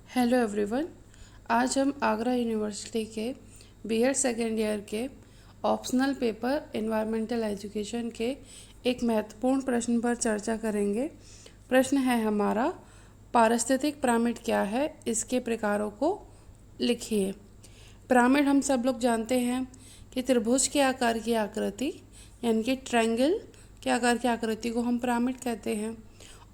Hello everyone. आज हम Agra university के बीएड सेकेंड ईयर के ऑप्शनल पेपर एनवायरमेंटल एजुकेशन के एक महत्वपूर्ण प्रश्न पर चर्चा करेंगे। प्रश्न है हमारा, पारिस्थितिक पिरामिड क्या है, इसके प्रकारों को लिखिए। पिरामिड हम सब लोग जानते हैं कि त्रिभुज के आकार की आकृति यानी कि ट्रायंगल के आकार की आकृति को हम पिरामिड कहते हैं।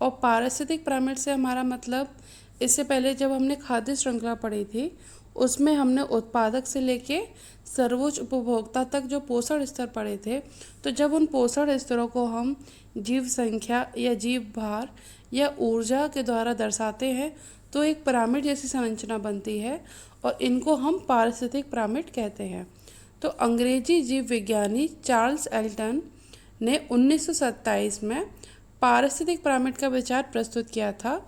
और पारिस्थितिक पिरामिड से हमारा मतलब, इससे पहले जब हमने खाद्य श्रृंखला पढ़ी थी उसमें हमने उत्पादक से लेके सर्वोच्च उपभोक्ता तक जो पोषण स्तर पढ़े थे, तो जब उन पोषण स्तरों को हम जीव संख्या या जीव भार या ऊर्जा के द्वारा दर्शाते हैं तो एक पिरामिड जैसी संरचना बनती है और इनको हम पारिस्थितिक पिरामिड कहते हैं। तो अंग्रेजी जीव विज्ञानी चार्ल्स एल्टन ने 1927 में पारिस्थितिक पिरामिड का विचार प्रस्तुत किया था,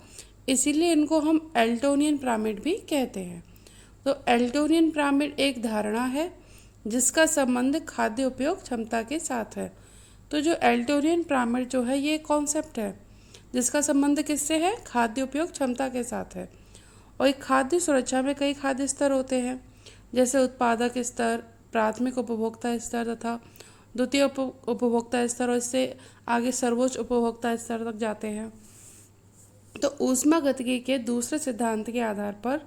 इसीलिए इनको हम एल्टोनियन पिरामिड भी कहते हैं। तो एल्टोनियन पिरामिड एक धारणा है जिसका संबंध खाद्य उपयोग क्षमता के साथ है। तो जो एल्टोनियन पिरामिड जो है ये कॉन्सेप्ट है जिसका संबंध किससे है, खाद्य उपयोग क्षमता के साथ है। और एक खाद्य सुरक्षा में कई खाद्य स्तर होते हैं, जैसे उत्पादक स्तर, प्राथमिक उपभोक्ता स्तर तथा द्वितीय उपभोक्ता स्तर, और इससे आगे सर्वोच्च उपभोक्ता स्तर तक जाते हैं। तो ऊष्मागतिकी के दूसरे सिद्धांत के आधार पर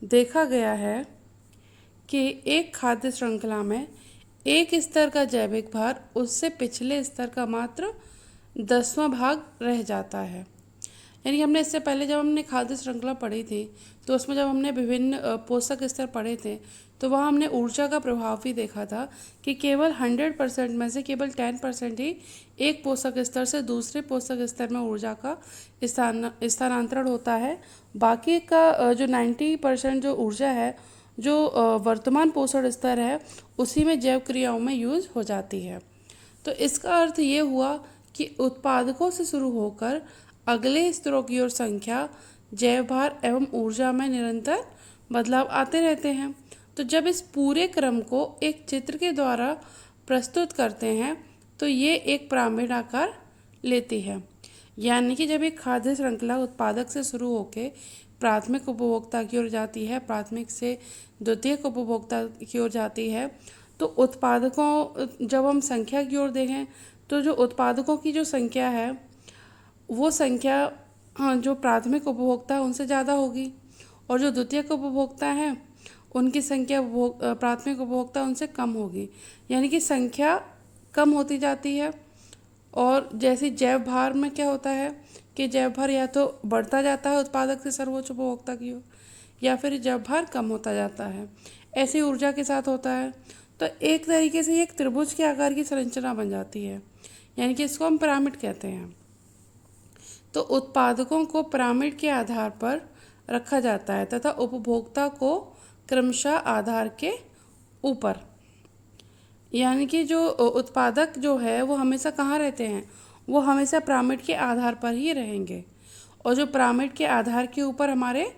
देखा गया है कि एक खाद्य श्रृंखला में एक स्तर का जैविक भार उससे पिछले स्तर का मात्र 10वां भाग रह जाता है। यानी हमने इससे पहले जब हमने खाद्य श्रृंखला पढ़ी थी तो उसमें जब हमने विभिन्न पोषक स्तर पढ़े थे तो वहाँ हमने ऊर्जा का प्रभाव भी देखा था कि केवल 100% में से केवल 10% ही एक पोषक स्तर से दूसरे पोषक स्तर में ऊर्जा का स्थानांतरण होता है। बाकी का जो 90% जो ऊर्जा है, जो वर्तमान पोषण स्तर है, उसी में जैव क्रियाओं में यूज हो जाती है। तो इसका अर्थ ये हुआ कि उत्पादकों से शुरू होकर अगले स्तरों की ओर संख्या, जैव भार एवं ऊर्जा में निरंतर बदलाव आते रहते हैं। तो जब इस पूरे क्रम को एक चित्र के द्वारा प्रस्तुत करते हैं तो ये एक पिरामिड आकार लेती है। यानी कि जब एक खाद्य श्रृंखला उत्पादक से शुरू होकर प्राथमिक उपभोक्ता की ओर जाती है, प्राथमिक से द्वितीयक उपभोक्ता की ओर जाती है, तो उत्पादकों, जब हम संख्या की ओर देखें तो जो उत्पादकों की जो संख्या है वो संख्या जो प्राथमिक उपभोक्ता है उनसे ज़्यादा होगी, और जो द्वितीयक उपभोक्ता हैं उनकी संख्या प्राथमिक उपभोक्ता उनसे कम होगी। यानी कि संख्या कम होती जाती है। और जैसे जैव भार में क्या होता है कि जैव भार या तो बढ़ता जाता है उत्पादक से सर्वोच्च उपभोक्ता की ओर, या फिर जैव भार कम होता जाता है। ऐसी ऊर्जा के साथ होता है। तो एक तरीके से एक त्रिभुज के आकार की संरचना बन जाती है, यानी कि इसको हम पिरामिड कहते हैं। तो उत्पादकों को पिरामिड के आधार पर रखा जाता है तथा उपभोक्ता को क्रमशः आधार के ऊपर। यानी कि जो उत्पादक जो है वो हमेशा कहाँ रहते हैं, वो हमेशा पिरामिड के आधार पर ही रहेंगे। और जो पिरामिड के आधार के ऊपर हमारे,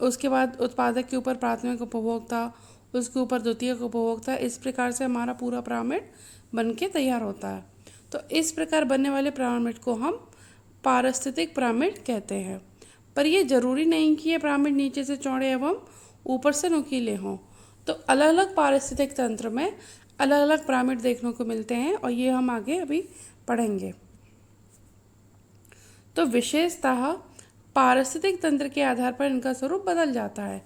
उसके बाद उत्पादक के ऊपर प्राथमिक उपभोक्ता, उसके ऊपर द्वितीयक उपभोक्ता, इस प्रकार से हमारा पूरा पिरामिड बन के तैयार होता है। तो इस प्रकार बनने वाले पिरामिड को हम पारिस्थितिक पिरामिड कहते हैं। पर यह जरूरी नहीं कि ये पिरामिड नीचे से चौड़े एवं ऊपर से नुकीले हों। तो अलग अलग पारिस्थितिक तंत्र में अलग अलग पिरामिड देखने को मिलते हैं और ये हम आगे अभी पढ़ेंगे। तो विशेषतः पारिस्थितिक तंत्र के आधार पर इनका स्वरूप बदल जाता है।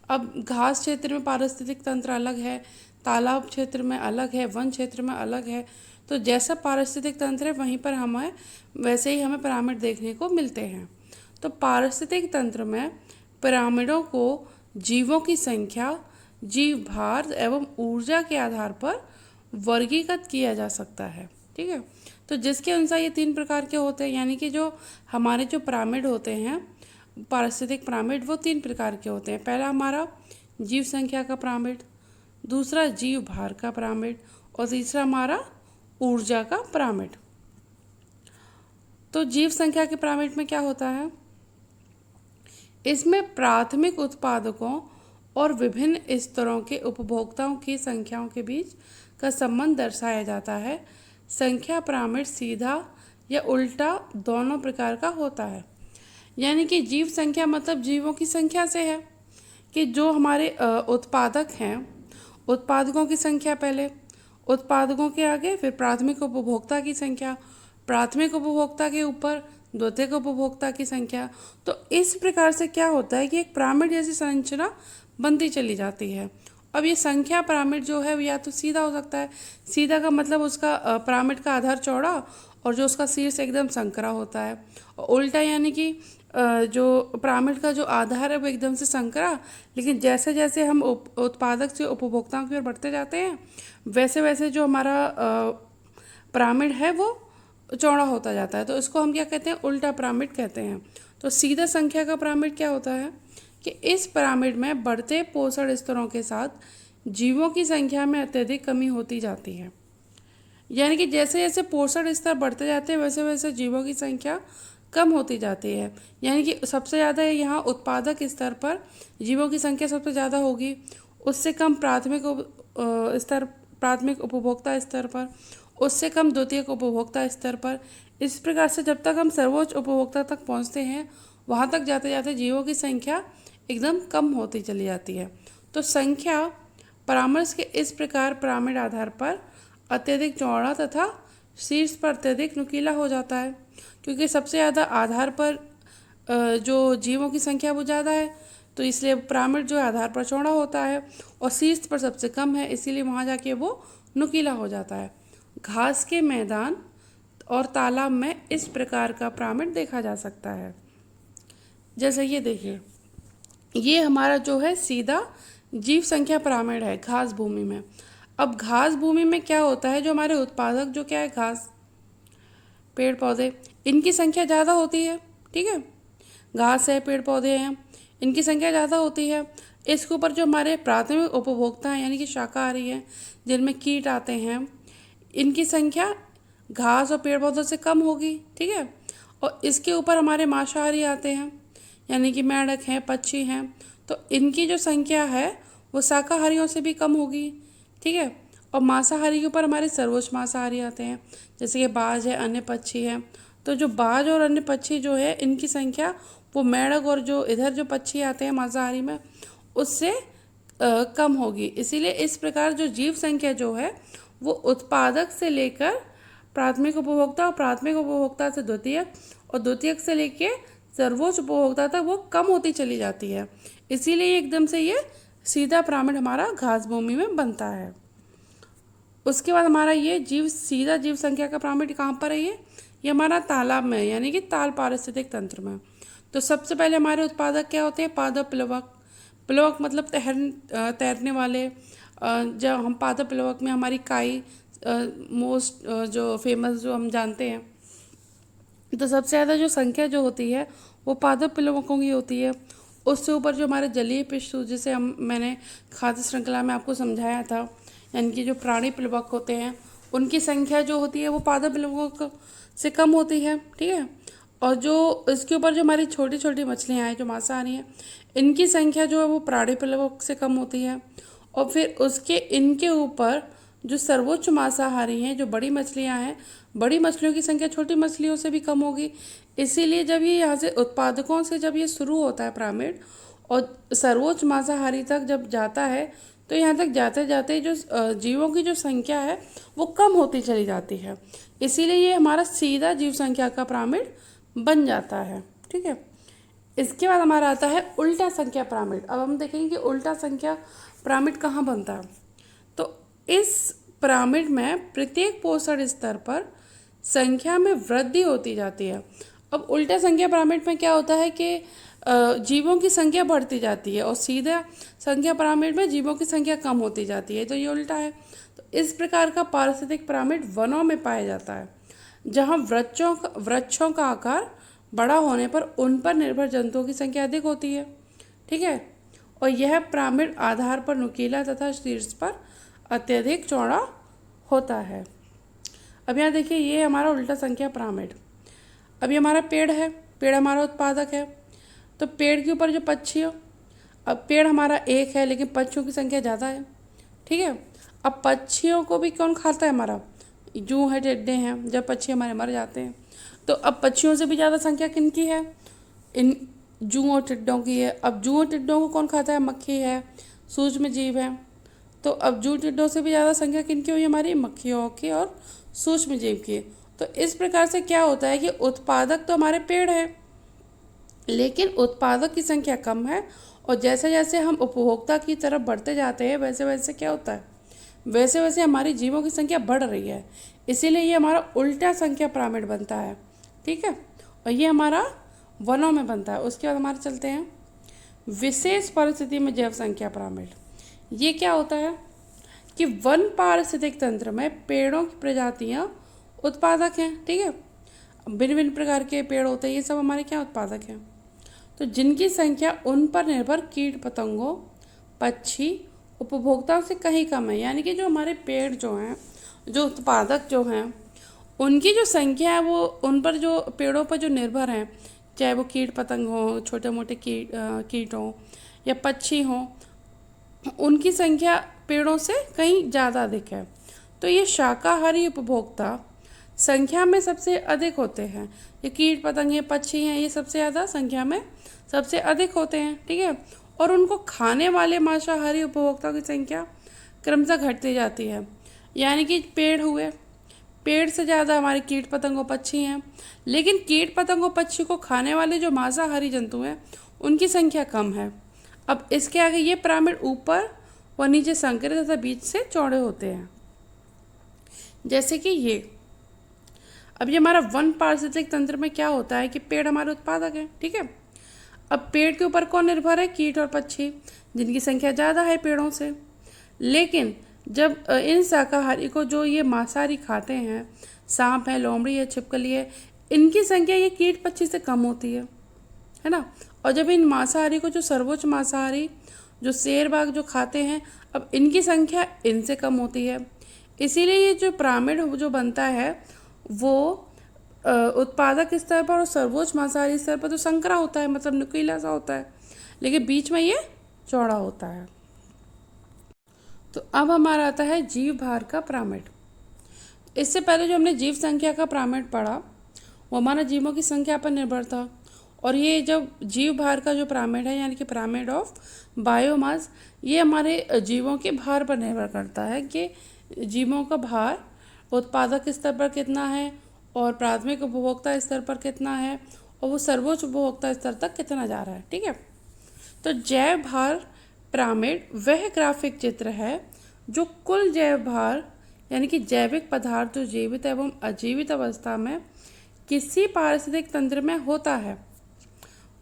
अब घास क्षेत्र में पारिस्थितिक तंत्र अलग है, तालाब क्षेत्र में अलग है, वन क्षेत्र में अलग है। तो जैसा पारिस्थितिक तंत्र है वहीं पर हमें वैसे ही हमें पिरामिड देखने को मिलते हैं। तो पारिस्थितिक तंत्र में पिरामिडों को जीवों की संख्या, जीव भार एवं ऊर्जा के आधार पर वर्गीकृत किया जा सकता है। ठीक है। तो जिसके अनुसार ये 3 प्रकार के होते हैं, यानी कि जो हमारे जो पिरामिड होते हैं पारिस्थितिक पिरामिड, वो 3 प्रकार के होते हैं। पहला हमारा जीव संख्या का पिरामिड, दूसरा जीव भार का पिरामिड, और तीसरा हमारा ऊर्जा का पिरामिड। तो जीव संख्या के पिरामिड में क्या होता है, इसमें प्राथमिक उत्पादकों और विभिन्न स्तरों के उपभोक्ताओं की संख्याओं के बीच का संबंध दर्शाया जाता है। संख्या पिरामिड सीधा या उल्टा दोनों प्रकार का होता है। यानी कि जीव संख्या मतलब जीवों की संख्या से है कि जो हमारे उत्पादक हैं, उत्पादकों की संख्या पहले, उत्पादकों के आगे फिर प्राथमिक उपभोक्ता की संख्या, प्राथमिक उपभोक्ता के ऊपर द्वितीयक उपभोक्ता की संख्या। तो इस प्रकार से क्या होता है कि एक पिरामिड जैसी संरचना बनती चली जाती है। अब ये संख्या पिरामिड जो है या तो सीधा हो सकता है, सीधा का मतलब उसका पिरामिड का आधार चौड़ा और जो उसका शीर्ष एकदम संकरा होता है, और उल्टा यानी कि जो पिरामिड का जो आधार है वो एकदम से संकरा, लेकिन जैसे जैसे हम उत्पादक से उपभोक्ताओं की ओर बढ़ते जाते हैं वैसे वैसे जो हमारा पिरामिड है वो चौड़ा होता जाता है। तो इसको हम क्या कहते हैं, उल्टा पिरामिड कहते हैं। तो सीधा संख्या का पिरामिड क्या होता है कि इस पिरामिड में बढ़ते पोषण स्तरों के साथ जीवों की संख्या में अत्यधिक कमी होती जाती है। यानी कि जैसे जैसे पोषण स्तर बढ़ते जाते हैं वैसे वैसे जीवों की संख्या कम होती जाती है। यानी कि सबसे ज़्यादा यहाँ उत्पादक स्तर पर जीवों की संख्या सबसे ज़्यादा होगी, उससे कम प्राथमिक उपभोक्ता स्तर पर, उससे कम द्वितीयक उपभोक्ता स्तर पर। इस प्रकार से जब तक हम सर्वोच्च उपभोक्ता तक पहुँचते हैं वहाँ तक जाते जाते जीवों की संख्या एकदम कम होती चली जाती है। तो संख्या परामर्श के इस प्रकार पिरामिड आधार पर अत्यधिक चौड़ा तथा शीर्ष पर अत्यधिक नुकीला हो जाता है, क्योंकि सबसे ज़्यादा आधार पर जो जीवों की संख्या वो ज़्यादा है, तो इसलिए पिरामिड जो आधार पर चौड़ा होता है और शीर्ष पर सबसे कम है, इसीलिए वहाँ जाके वो नुकीला हो जाता है। घास के मैदान और तालाब में इस प्रकार का पिरामिड देखा जा सकता है। जैसे ये देखिए, ये हमारा जो है सीधा जीव संख्या पिरामिड है घास भूमि में। अब घास भूमि में क्या होता है, जो हमारे उत्पादक जो क्या है घास, पेड़ पौधे, इनकी संख्या ज़्यादा होती है। ठीक है, घास है, पेड़ पौधे हैं, इनकी संख्या ज़्यादा होती है। इसके ऊपर जो हमारे प्राथमिक उपभोक्ता हैं यानी कि शाकाहारी हैं, जिनमें कीट आते हैं, इनकी संख्या घास और पेड़ पौधों से कम होगी। ठीक है, और इसके ऊपर हमारे मांसाहारी आते हैं यानी कि मेंढक हैं, पक्षी हैं, तो इनकी जो संख्या है वो शाकाहारियों से भी कम होगी। ठीक है, और मांसाहारी के ऊपर हमारे सर्वोच्च मांसाहारी आते हैं, जैसे कि बाज है, अन्य पक्षी हैं। तो जो बाज और अन्य पक्षी जो है इनकी संख्या वो मेंढक और जो इधर जो पक्षी आते हैं मांसाहारी में उससे कम होगी। इसीलिए इस प्रकार जो जीव संख्या जो है वो उत्पादक से लेकर प्राथमिक उपभोक्ता और प्राथमिक उपभोक्ता से द्वितीयक और द्वितीयक से लेकर सर्वोच्च उपभोक्ता तक वो कम होती चली जाती है। इसीलिए एकदम से ये सीधा पिरामिड हमारा घास भूमि में बनता है। उसके बाद हमारा ये सीधा जीव संख्या का पिरामिड कहाँ पर है, ये हमारा तालाब में यानी कि ताल पारिस्थितिक तंत्र में। तो सबसे पहले हमारे उत्पादक क्या होते हैं, पादप प्लवक। प्लवक मतलब तैरने वाले। जब हम पादप प्लवक में हमारी काई मोस्ट जो फेमस जो हम जानते हैं, तो सबसे ज़्यादा जो संख्या जो होती है वो पादप प्लवकों की होती है। उससे ऊपर जो हमारे जलीय पृष्ठ जिसे मैंने खाद्य श्रृंखला में आपको समझाया था, यानी कि जो प्राणी प्लवक होते हैं उनकी संख्या जो होती है वो पादप प्लवकों से कम होती है। ठीक है, और जो इसके ऊपर जो हमारी छोटी छोटी मछलियाँ हैं जो मांसाहारी हैं, इनकी संख्या जो है वो प्राणी प्लवक से कम होती है। और फिर उसके इनके ऊपर जो सर्वोच्च मांसाहारी हैं, जो बड़ी मछलियाँ हैं, बड़ी मछलियों की संख्या छोटी मछलियों से भी कम होगी। इसीलिए जब ये यहाँ से उत्पादकों से जब ये शुरू होता है पिरामिड और सर्वोच्च मांसाहारी तक जब जाता है, तो यहाँ तक जाते जाते जो जीवों की जो संख्या है वो कम होती चली जाती है। इसीलिए ये हमारा सीधा जीव संख्या का पिरामिड बन जाता है। ठीक है, इसके बाद हमारा आता है उल्टा संख्या पिरामिड। अब हम देखेंगे कि उल्टा संख्या पिरामिड कहाँ बनता है। तो इस पिरामिड में प्रत्येक पोषण स्तर पर संख्या में वृद्धि होती जाती है। अब उल्टा संख्या पिरामिड में क्या होता है कि जीवों की संख्या बढ़ती जाती है और सीधा संख्या पिरामिड में जीवों की संख्या कम होती जाती है, तो ये उल्टा है। तो इस प्रकार का पारिस्थितिक पिरामिड वनों में पाया जाता है, जहाँ वृक्षों का आकार बड़ा होने पर उन पर निर्भर जंतुओं की संख्या अधिक होती है। ठीक है, और यह पिरामिड आधार पर नुकीला तथा शीर्ष पर अत्यधिक चौड़ा होता है। अब यहाँ देखिए, ये हमारा उल्टा संख्या पिरामिड। अब ये हमारा पेड़ है, पेड़ हमारा उत्पादक है, तो पेड़ के ऊपर जो पक्षी हो, अब पेड़ हमारा एक है लेकिन पक्षियों की संख्या ज़्यादा है। ठीक है, अब पक्षियों को भी कौन खाता है, हमारा जूं है, टिड्डे हैं। जब पक्षी हमारे मर जाते हैं तो अब पक्षियों से भी ज़्यादा संख्या किनकी है, इन जूं और टिड्डों की है। अब जूं और टिड्डों को कौन खाता है? मक्खी है, सूक्ष्म जीव है। तो अब जूं टिड्डों से भी ज़्यादा संख्या किनकी हुई? हमारी मक्खियों की और सूक्ष्म जीव की। तो इस प्रकार से क्या होता है कि उत्पादक तो हमारे पेड़ है, लेकिन उत्पादक की संख्या कम है, और जैसे जैसे हम उपभोक्ता की तरफ बढ़ते जाते हैं वैसे वैसे क्या होता है, वैसे वैसे हमारी जीवों की संख्या बढ़ रही है। इसीलिए ये हमारा उल्टा संख्या पिरामिड बनता है। ठीक है, और ये हमारा वनों में बनता है। उसके बाद हमारे चलते हैं विशेष परिस्थिति में जैव संख्या पिरामिड। ये क्या होता है कि वन पारिस्थितिक तंत्र में पेड़ों की प्रजातियां उत्पादक हैं। ठीक है, भिन्न भिन्न प्रकार के पेड़ होते हैं, ये सब हमारे क्या उत्पादक हैं। तो जिनकी संख्या उन पर निर्भर कीट पतंगों, पक्षी, उपभोक्ताओं से कहीं कम है। यानी कि जो हमारे पेड़ जो हैं, जो उत्पादक जो हैं, उनकी जो संख्या है वो उन पर जो पेड़ों पर जो निर्भर हैं, चाहे वो कीट पतंग हों, छोटे मोटे कीट हों या पक्षी हों, उनकी संख्या पेड़ों से कहीं ज़्यादा अधिक है। तो ये शाकाहारी उपभोक्ता संख्या में सबसे अधिक होते हैं। ये कीट पतंग हैं, पक्षी हैं, ये सबसे ज़्यादा संख्या में सबसे अधिक होते हैं। ठीक है, और उनको खाने वाले मांसाहारी उपभोक्ताओं की संख्या क्रमशः घटती जाती है। यानी कि पेड़ हुए, पेड़ से ज़्यादा हमारे कीट पतंग और पक्षी हैं, लेकिन कीट पतंग और पक्षी को खाने वाले जो मांसाहारी जंतु हैं उनकी संख्या कम है। अब इसके आगे ये पिरामिड ऊपर व नीचे संकरित तथा बीच से चौड़े होते हैं, जैसे कि ये। अब ये हमारा वन पारिस्थितिक तंत्र में क्या होता है कि पेड़ हमारे उत्पादक हैं। ठीक है, अब पेड़ के ऊपर कौन निर्भर है? कीट और पक्षी, जिनकी संख्या ज़्यादा है पेड़ों से। लेकिन जब इन शाकाहारी को जो ये मांसाहारी खाते हैं, सांप है, लोमड़ी है, छिपकली है, इनकी संख्या ये कीट पक्षी से कम होती है ना। और जब इन मांसाहारी को जो सर्वोच्च मांसाहारी जो शेर बाघ जो खाते हैं, अब इनकी संख्या इनसे कम होती है। इसीलिए ये जो पिरामिड जो बनता है वो उत्पादक स्तर पर और सर्वोच्च मांसाहारी स्तर पर तो संकरा होता है, मतलब नुकीला सा होता है, लेकिन बीच में ये चौड़ा होता है। तो अब हमारा आता है जीव भार का पिरामिड। इससे पहले जो हमने जीव संख्या का पिरामिड पढ़ा वो हमारा जीवों की संख्या पर निर्भर था, और ये जब जीव भार का जो पिरामिड है यानी कि पिरामिड ऑफ बायोमास, ये हमारे जीवों के भार पर निर्भर करता है कि जीवों का भार उत्पादक स्तर पर कितना है और प्राथमिक उपभोक्ता स्तर पर कितना है और वो सर्वोच्च उपभोक्ता स्तर तक कितना जा रहा है। ठीक है, तो जैव भार पिरामिड वह ग्राफिक चित्र है जो कुल जैव भार यानी कि जैविक पदार्थ जो जीवित एवं अजीवित अवस्था में किसी पारिस्थितिक तंत्र में होता है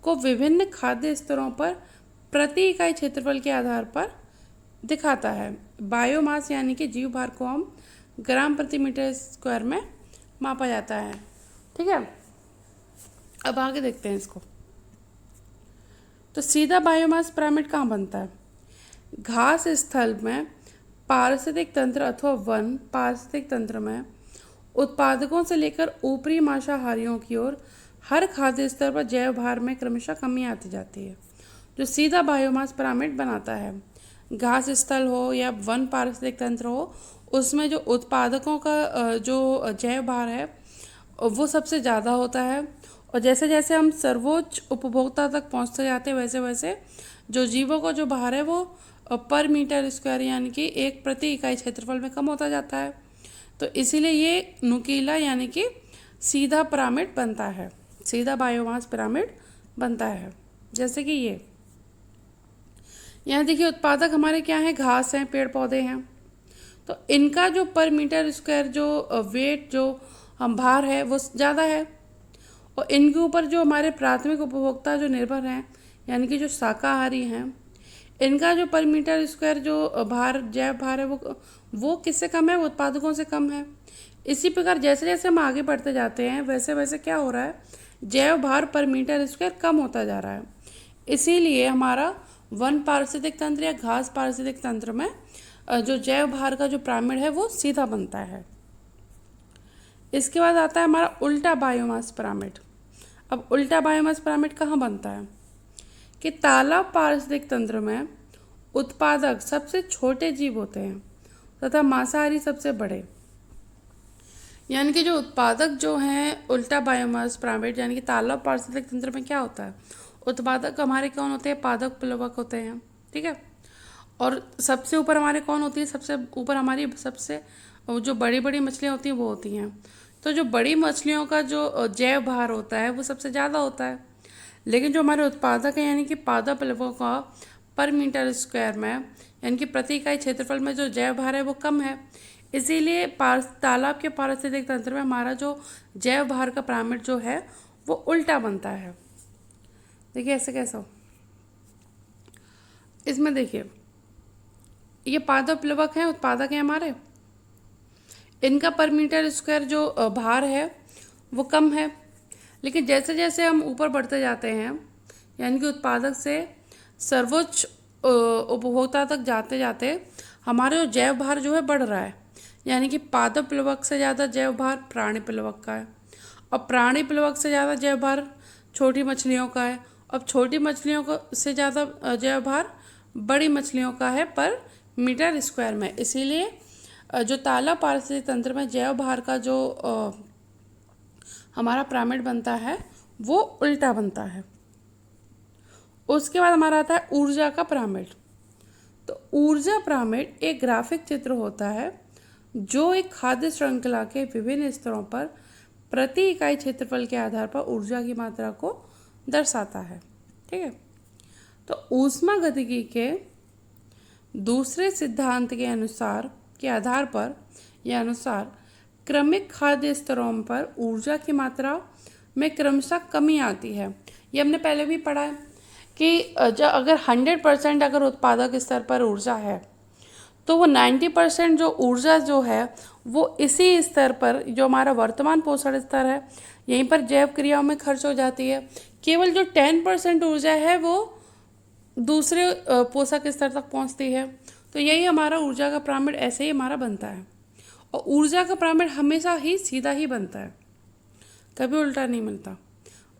को विभिन्न खाद्य स्तरों पर प्रति इकाई क्षेत्रफल के आधार पर दिखाता है। बायोमास यानी कि जीव भार को हम ग्राम प्रति मीटर स्क्वायर में मापा जाता है। ठीक है, अब आगे देखते हैं इसको। तो सीधा बायोमास पिरामिड कहाँ बनता है? घास स्थल में पारिस्थितिक तंत्र अथवा वन पारिस्थितिक तंत्र में उत्पादकों से लेकर ऊपरी मांसाहारियों की ओर हर खाद्य स्तर पर जैव भार में क्रमशः कमी आती जाती है, जो सीधा बायोमास पिरामिड बनाता है। घास स्थल हो या वन पारिस्थितिक तंत्र हो, उसमें जो उत्पादकों का जो जैव भार है वो सबसे ज़्यादा होता है, और जैसे जैसे हम सर्वोच्च उपभोक्ता तक पहुंचते जाते हैं वैसे वैसे जो जीवों का जो भार है वो पर मीटर स्क्वायर यानी कि एक प्रति इकाई क्षेत्रफल में कम होता जाता है। तो इसीलिए ये नुकीला यानी कि सीधा पिरामिड बनता है, सीधा बायोमास पिरामिड बनता है। जैसे कि ये यहाँ देखिए उत्पादक हमारे क्या हैं? घास हैं, पेड़ पौधे हैं। तो इनका जो पर मीटर स्क्वायर जो वेट जो हम भार है वो ज़्यादा है, और इनके ऊपर जो हमारे प्राथमिक उपभोक्ता जो निर्भर हैं यानी कि जो शाकाहारी हैं, इनका जो पर मीटर स्क्वायर जो भार जैव भार है वो किससे कम है? वो उत्पादकों से कम है। इसी प्रकार जैसे जैसे हम आगे बढ़ते जाते हैं वैसे वैसे क्या हो रहा है? जैव भार पर मीटर स्क्वायर कम होता जा रहा है। इसीलिए हमारा वन पारिस्थितिक तंत्र या घास पारिस्थितिक तंत्र में जो जैव भार का जो पिरामिड है वो सीधा बनता है। इसके बाद आता है हमारा उल्टा बायोमास पिरामिड। अब उल्टा बायोमास पिरामिड कहाँ बनता है? कि तालाब पारिस्थितिक तंत्र में उत्पादक सबसे छोटे जीव होते हैं तथा मांसाहारी सबसे बड़े। यानी कि जो उत्पादक जो हैं उल्टा बायोमास पिरामिड यानी कि तालाब पारिस्थितिक तंत्र में क्या होता है, उत्पादक हमारे कौन होते हैं, पादप प्लवक होते हैं, ठीक है। और सबसे ऊपर हमारे कौन होती है, सबसे ऊपर हमारी सबसे जो बड़ी बड़ी मछलियाँ होती हैं वो होती हैं। तो जो बड़ी मछलियों का जो जैव भार होता है वो सबसे ज़्यादा होता है, लेकिन जो हमारे उत्पादक हैं यानी कि पादप प्लवकों का पर मीटर स्क्वायर में यानी कि प्रति इकाई क्षेत्रफल में जो जैव भार है वो कम है। इसीलिए तालाब के पारिस्थितिक तंत्र में हमारा जो जैव भार का पिरामिड जो है वो उल्टा बनता है। देखिए ऐसे कैसा हो, इसमें देखिए ये पादप प्लवक हैं, उत्पादक हैं हमारे, इनका पर मीटर स्क्वायर जो भार है वो कम है। लेकिन जैसे जैसे हम ऊपर बढ़ते जाते हैं यानी कि उत्पादक से सर्वोच्च उपभोक्ता तक जाते जाते हमारे जो जैव भार जो है बढ़ रहा है। यानी कि पादप प्लवक से ज़्यादा जैव भार प्राणी प्लवक का है, और प्राणी प्लवक से ज़्यादा जैव भार छोटी मछलियों का है, अब छोटी मछलियों को से ज़्यादा जैव भार बड़ी मछलियों का है पर मीटर स्क्वायर में। इसीलिए जो तालाब पारिस्थितिक तंत्र में जैव भार का जो हमारा पिरामिड बनता है वो उल्टा बनता है। उसके बाद हमारा आता है ऊर्जा का पिरामिड। तो ऊर्जा पिरामिड एक ग्राफिक चित्र होता है जो एक खाद्य श्रृंखला के विभिन्न स्तरों पर प्रति इकाई क्षेत्रफल के आधार पर ऊर्जा की मात्रा को दर्शाता है, ठीक है। तो ऊष्मागतिकी के दूसरे सिद्धांत के आधार पर या अनुसार क्रमिक खाद्य स्तरों पर ऊर्जा की मात्रा में क्रमशः कमी आती है। ये हमने पहले भी पढ़ा है कि जब अगर 100% अगर उत्पादक स्तर पर ऊर्जा है तो वो 90% जो ऊर्जा जो है वो इसी स्तर पर जो हमारा वर्तमान पोषण स्तर है यहीं पर जैव क्रियाओं में खर्च हो जाती है। केवल जो 10% ऊर्जा है वो दूसरे पोषक स्तर तक पहुंचती है। तो यही हमारा ऊर्जा का पिरामिड ऐसे ही हमारा बनता है, और ऊर्जा का पिरामिड हमेशा ही सीधा ही बनता है, कभी उल्टा नहीं मिलता।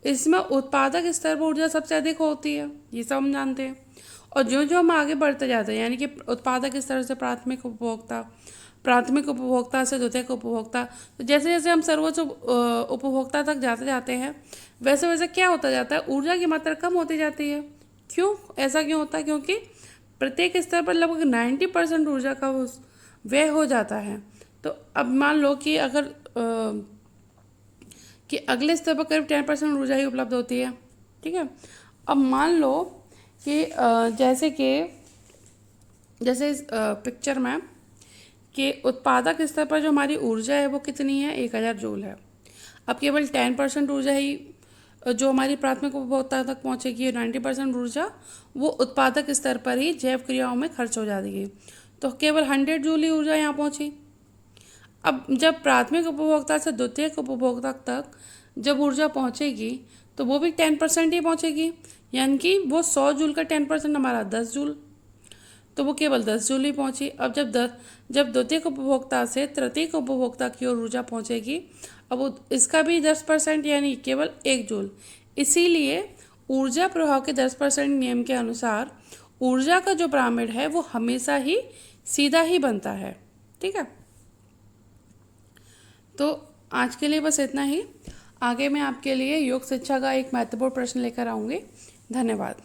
इसमें उत्पादक स्तर पर ऊर्जा सबसे अधिक होती है, ये सब हम जानते हैं। और जो जो हम आगे बढ़ते जाते हैं यानी कि उत्पादक स्तर से प्राथमिक उपभोक्ता, प्राथमिक उपभोक्ता से द्वितीयक उपभोक्ता, तो जैसे जैसे हम सर्वोच्च उपभोक्ता तक जाते जाते हैं वैसे वैसे क्या होता जाता है, ऊर्जा की मात्रा कम होती जाती है। क्यों ऐसा क्यों होता है? क्योंकि प्रत्येक स्तर पर लगभग 90% ऊर्जा का व्यय हो जाता है। तो अब मान लो कि अगर कि अगले स्तर पर करीब 10% ऊर्जा ही उपलब्ध होती है, ठीक है। अब मान लो कि जैसे इस पिक्चर में कि उत्पादक स्तर पर जो हमारी ऊर्जा है वो कितनी है, 1000 जूल है। अब केवल 10% ऊर्जा ही जो हमारी प्राथमिक उपभोक्ता तक पहुंचेगी, 90% ऊर्जा वो उत्पादक स्तर पर ही जैव क्रियाओं में खर्च हो जाएगी। तो केवल 100 जूल ही ऊर्जा यहाँ पहुंची। अब जब प्राथमिक उपभोक्ता से द्वितीयक उपभोक्ता तक जब ऊर्जा पहुंचेगी तो वो भी 10% ही पहुंचेगी, यानी कि वो 100 जूल का 10% हमारा 10 जूल, तो वो केवल 10 जूल ही पहुंची। अब जब द्वितीयक उपभोक्ता से तृतीयक उपभोक्ता की ओर ऊर्जा पहुंचेगी, अब वो इसका भी 10% यानी केवल 1 जूल। इसीलिए ऊर्जा प्रवाह के 10% नियम के अनुसार ऊर्जा का जो पिरामिड है वो हमेशा ही सीधा ही बनता है, ठीक है। तो आज के लिए बस इतना ही। आगे मैं आपके लिए योग शिक्षा का एक महत्वपूर्ण प्रश्न लेकर आऊँगी। धन्यवाद।